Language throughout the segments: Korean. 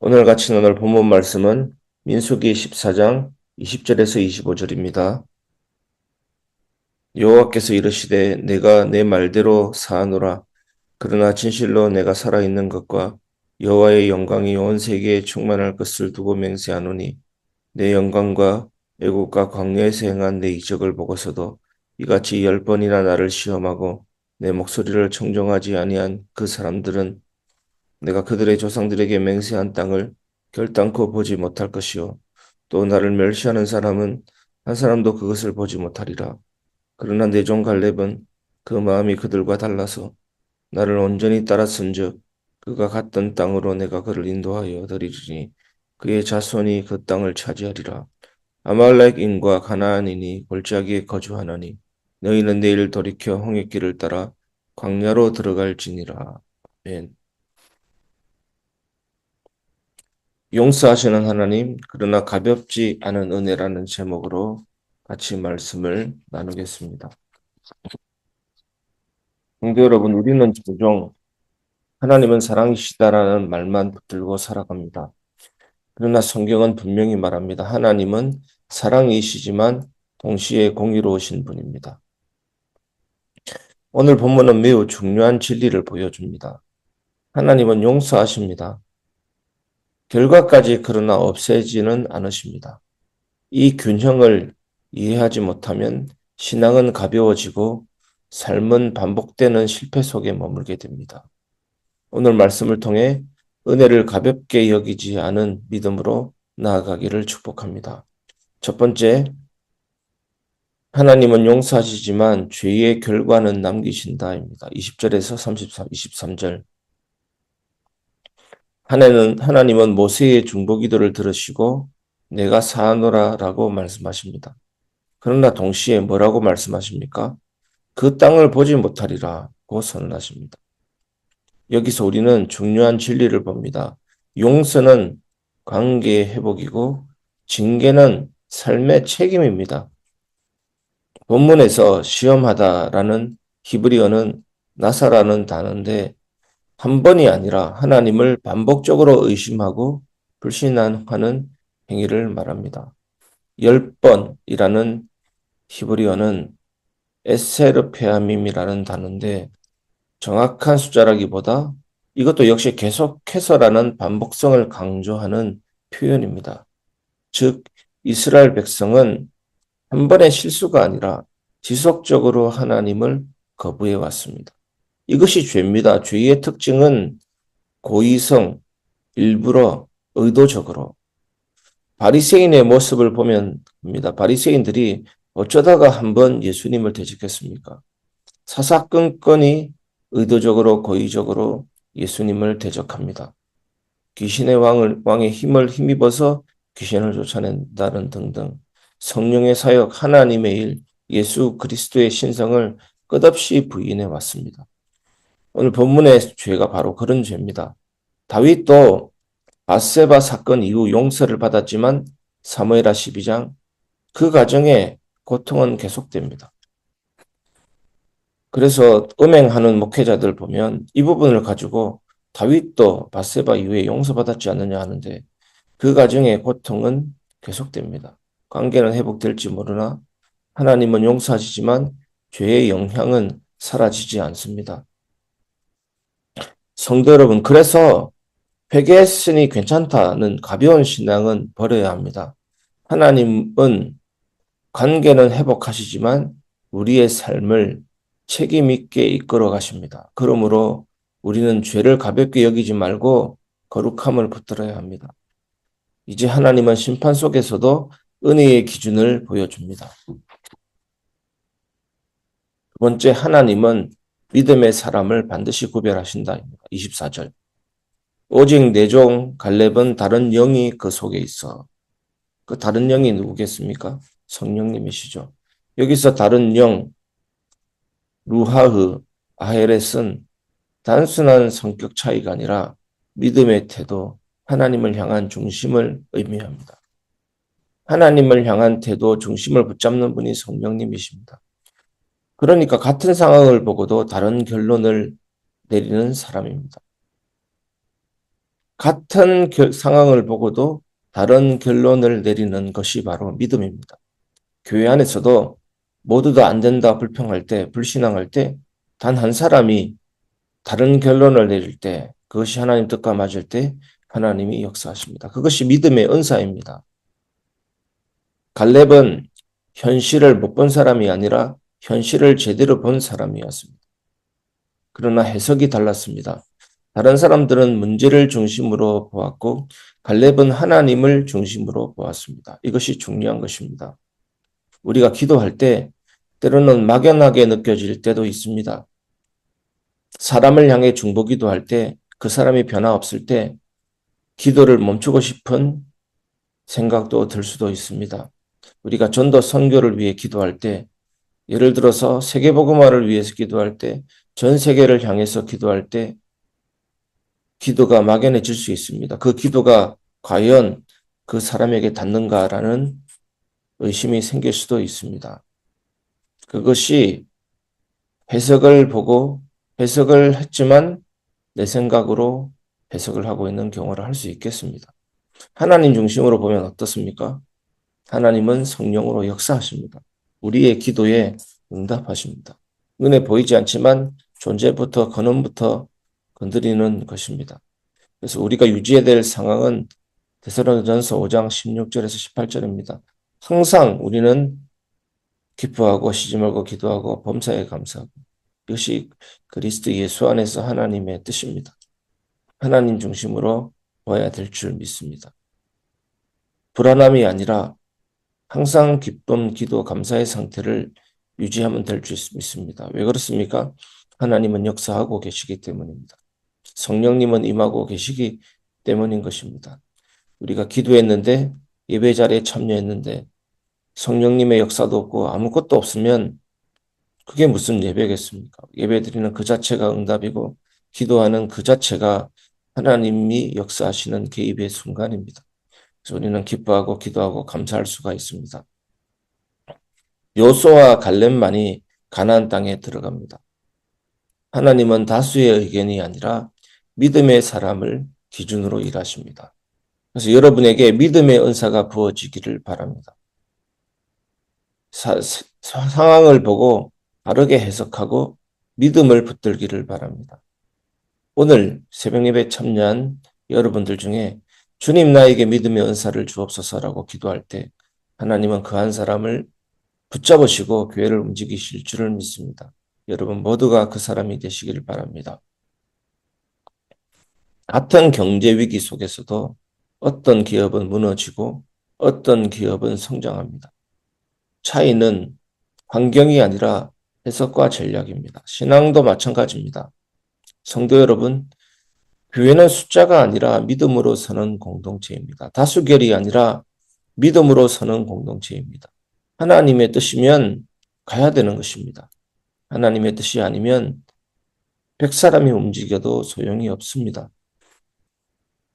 오늘 같이 나눌 본문 말씀은 민수기 14장 20절에서 25절입니다. 여호와께서 이르시되 내가 내 말대로 사하노라. 그러나 진실로 내가 살아있는 것과 여호와의 영광이 온 세계에 충만할 것을 두고 맹세하노니 내 영광과 애국과 광야에서 행한 내 이적을 보고서도 이같이 10번이나 나를 시험하고 내 목소리를 청종하지 아니한 그 사람들은 내가 그들의 조상들에게 맹세한 땅을 결단코 보지 못할 것이요 또 나를 멸시하는 사람은 한 사람도 그것을 보지 못하리라. 그러나 내 종 갈렙은 그 마음이 그들과 달라서 나를 온전히 따랐은즉 그가 갔던 땅으로 내가 그를 인도하여 드리리니 그의 자손이 그 땅을 차지하리라. 아말렉인과 가나안인이 골짜기에 거주하나니 너희는 내일 돌이켜 홍해길을 따라 광야로 들어갈지니라. 아멘. 용서하시는 하나님, 그러나 가볍지 않은 은혜라는 제목으로 같이 말씀을 나누겠습니다. 성도 여러분, 우리는 종종 하나님은 사랑이시다라는 말만 붙들고 살아갑니다. 그러나 성경은 분명히 말합니다. 하나님은 사랑이시지만 동시에 공의로우신 분입니다. 오늘 본문은 매우 중요한 진리를 보여줍니다. 하나님은 용서하십니다. 결과까지 그러나 없애지는 않으십니다. 이 균형을 이해하지 못하면 신앙은 가벼워지고 삶은 반복되는 실패 속에 머물게 됩니다. 오늘 말씀을 통해 은혜를 가볍게 여기지 않은 믿음으로 나아가기를 축복합니다. 첫 번째, 하나님은 용서하시지만 죄의 결과는 남기신다입니다. 20절에서 23절. 하나님은 모세의 중보기도를 들으시고 내가 사하노라라고 말씀하십니다. 그러나 동시에 뭐라고 말씀하십니까? 그 땅을 보지 못하리라고 선언하십니다. 여기서 우리는 중요한 진리를 봅니다. 용서는 관계의 회복이고 징계는 삶의 책임입니다. 본문에서 시험하다라는 히브리어는 나사라는 단어인데 한 번이 아니라 하나님을 반복적으로 의심하고 불신하는 행위를 말합니다. 10번이라는 히브리어는 에세르페아밈이라는 단어인데 정확한 숫자라기보다 이것도 역시 계속해서라는 반복성을 강조하는 표현입니다. 즉 이스라엘 백성은 한 번의 실수가 아니라 지속적으로 하나님을 거부해 왔습니다. 이것이 죄입니다. 죄의 특징은 고의성, 일부러, 의도적으로. 바리새인의 모습을 보면 합니다. 바리새인들이 어쩌다가 한번 예수님을 대적했습니까? 사사건건이 의도적으로 고의적으로 예수님을 대적합니다. 귀신의 왕의 힘을 힘입어서 귀신을 쫓아낸다는 등등 성령의 사역 하나님의 일 예수 그리스도의 신성을 끝없이 부인해 왔습니다. 오늘 본문의 죄가 바로 그런 죄입니다. 다윗도 바세바 사건 이후 용서를 받았지만 사무엘하 12장 그 과정에 고통은 계속됩니다. 그래서 음행하는 목회자들 보면 이 부분을 가지고 다윗도 바세바 이후에 용서받았지 않느냐 하는데 그 과정의 고통은 계속됩니다. 관계는 회복될지 모르나 하나님은 용서하시지만 죄의 영향은 사라지지 않습니다. 성도 여러분, 그래서 회개했으니 괜찮다는 가벼운 신앙은 버려야 합니다. 하나님은 관계는 회복하시지만 우리의 삶을 책임 있게 이끌어 가십니다. 그러므로 우리는 죄를 가볍게 여기지 말고 거룩함을 붙들어야 합니다. 이제 하나님은 심판 속에서도 은혜의 기준을 보여줍니다. 두 번째, 하나님은 믿음의 사람을 반드시 구별하신다. 24절. 오직 내 종 갈렙은 다른 영이 그 속에 있어. 그 다른 영이 누구겠습니까? 성령님이시죠. 여기서 다른 영, 루하흐, 아헤렛은 단순한 성격 차이가 아니라 믿음의 태도, 하나님을 향한 중심을 의미합니다. 하나님을 향한 태도, 중심을 붙잡는 분이 성령님이십니다. 그러니까 같은 상황을 보고도 다른 결론을 내리는 사람입니다. 같은 상황을 보고도 다른 결론을 내리는 것이 바로 믿음입니다. 교회 안에서도 모두 다 안 된다 불평할 때, 불신앙할 때 단 한 사람이 다른 결론을 내릴 때, 그것이 하나님 뜻과 맞을 때 하나님이 역사하십니다. 그것이 믿음의 은사입니다. 갈렙은 현실을 못 본 사람이 아니라 현실을 제대로 본 사람이었습니다. 그러나 해석이 달랐습니다. 다른 사람들은 문제를 중심으로 보았고 갈렙은 하나님을 중심으로 보았습니다. 이것이 중요한 것입니다. 우리가 기도할 때 때로는 막연하게 느껴질 때도 있습니다. 사람을 향해 중보기도할 때 그 사람이 변화 없을 때 기도를 멈추고 싶은 생각도 들 수도 있습니다. 우리가 전도 선교를 위해 기도할 때, 예를 들어서 세계복음화를 위해서 기도할 때, 전 세계를 향해서 기도할 때 기도가 막연해질 수 있습니다. 그 기도가 과연 그 사람에게 닿는가라는 의심이 생길 수도 있습니다. 그것이 해석을 보고 해석을 했지만 내 생각으로 해석을 하고 있는 경우를 할 수 있겠습니다. 하나님 중심으로 보면 어떻습니까? 하나님은 성령으로 역사하십니다. 우리의 기도에 응답하십니다. 눈에 보이지 않지만 존재부터 근원부터 건드리는 것입니다. 그래서 우리가 유지해야 될 상황은 데살로니가전서 5장 16절에서 18절입니다. 항상 우리는 기뻐하고 쉬지 말고 기도하고 범사에 감사하고 이것이 그리스도 예수 안에서 하나님의 뜻입니다. 하나님 중심으로 봐야 될 줄 믿습니다. 불안함이 아니라 항상 기쁨, 기도, 감사의 상태를 유지하면 될 줄 믿습니다. 왜 그렇습니까? 하나님은 역사하고 계시기 때문입니다. 성령님은 임하고 계시기 때문인 것입니다. 우리가 기도했는데 예배 자리에 참여했는데 성령님의 역사도 없고 아무것도 없으면 그게 무슨 예배겠습니까? 예배드리는 그 자체가 응답이고 기도하는 그 자체가 하나님이 역사하시는 개입의 순간입니다. 그래서 우리는 기뻐하고 기도하고 감사할 수가 있습니다. 요수와 갈렙만이 가나안 땅에 들어갑니다. 하나님은 다수의 의견이 아니라 믿음의 사람을 기준으로 일하십니다. 그래서 여러분에게 믿음의 은사가 부어지기를 바랍니다. 상황을 보고 바르게 해석하고 믿음을 붙들기를 바랍니다. 오늘 새벽 예배 참여한 여러분들 중에 주님 나에게 믿음의 은사를 주옵소서라고 기도할 때 하나님은 그 한 사람을 붙잡으시고 교회를 움직이실 줄을 믿습니다. 여러분 모두가 그 사람이 되시기를 바랍니다. 같은 경제 위기 속에서도 어떤 기업은 무너지고 어떤 기업은 성장합니다. 차이는 환경이 아니라 해석과 전략입니다. 신앙도 마찬가지입니다. 성도 여러분, 교회는 숫자가 아니라 믿음으로 서는 공동체입니다. 다수결이 아니라 믿음으로 서는 공동체입니다. 하나님의 뜻이면 가야 되는 것입니다. 하나님의 뜻이 아니면 100사람이 움직여도 소용이 없습니다.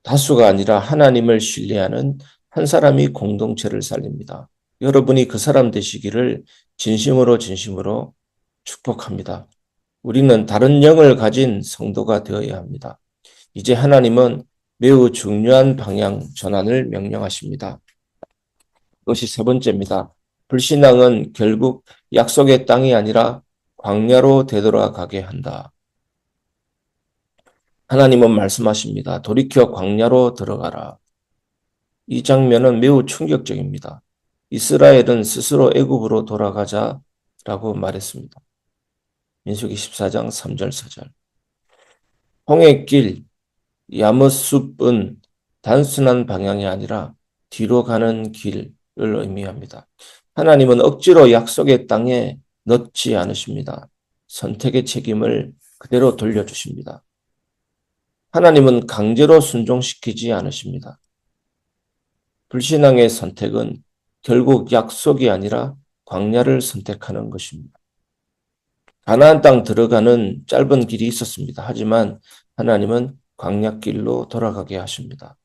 다수가 아니라 하나님을 신뢰하는 한 사람이 공동체를 살립니다. 여러분이 그 사람 되시기를 진심으로 축복합니다. 우리는 다른 영을 가진 성도가 되어야 합니다. 이제 하나님은 매우 중요한 방향 전환을 명령하십니다. 그것이 세 번째입니다. 불신앙은 결국 약속의 땅이 아니라 광야로 되돌아가게 한다. 하나님은 말씀하십니다. 돌이켜 광야로 들어가라. 이 장면은 매우 충격적입니다. 이스라엘은 스스로 애굽으로 돌아가자라고 말했습니다. 민수기 14장 3절 4절. 홍해길 야무숲은 단순한 방향이 아니라 뒤로 가는 길을 의미합니다. 하나님은 억지로 약속의 땅에 넣지 않으십니다. 선택의 책임을 그대로 돌려주십니다. 하나님은 강제로 순종시키지 않으십니다. 불신앙의 선택은 결국 약속이 아니라 광야를 선택하는 것입니다. 가나안 땅 들어가는 짧은 길이 있었습니다. 하지만 하나님은 광야길로 돌아가게 하십니다.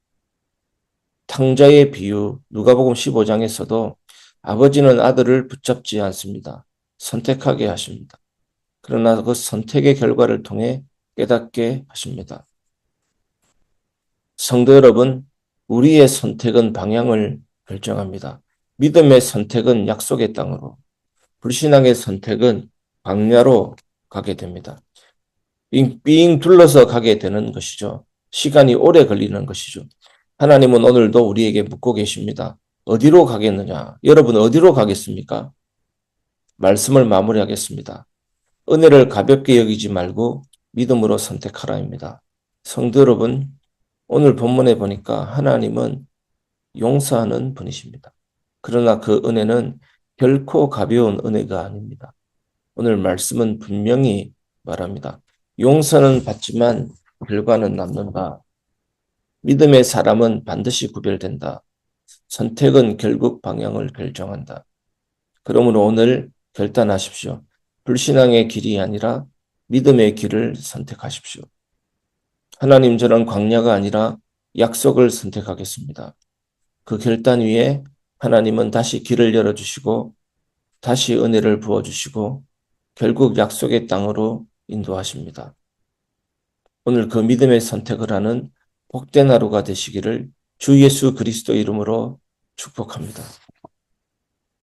탕자의 비유 누가복음 15장에서도 아버지는 아들을 붙잡지 않습니다. 선택하게 하십니다. 그러나 그 선택의 결과를 통해 깨닫게 하십니다. 성도 여러분, 우리의 선택은 방향을 결정합니다. 믿음의 선택은 약속의 땅으로, 불신앙의 선택은 광야로 가게 됩니다. 빙 둘러서 가게 되는 것이죠. 시간이 오래 걸리는 것이죠. 하나님은 오늘도 우리에게 묻고 계십니다. 어디로 가겠느냐? 여러분 어디로 가겠습니까? 말씀을 마무리하겠습니다. 은혜를 가볍게 여기지 말고 믿음으로 선택하라입니다. 성도 여러분, 오늘 본문에 보니까 하나님은 용서하는 분이십니다. 그러나 그 은혜는 결코 가벼운 은혜가 아닙니다. 오늘 말씀은 분명히 말합니다. 용서는 받지만 결과는 남는다. 믿음의 사람은 반드시 구별된다. 선택은 결국 방향을 결정한다. 그러므로 오늘 결단하십시오. 불신앙의 길이 아니라 믿음의 길을 선택하십시오. 하나님, 저는 광야가 아니라 약속을 선택하겠습니다. 그 결단 위에 하나님은 다시 길을 열어주시고 다시 은혜를 부어주시고 결국 약속의 땅으로 인도하십니다. 오늘 그 믿음의 선택을 하는 복된 하루가 되시기를 주 예수 그리스도 이름으로 축복합니다.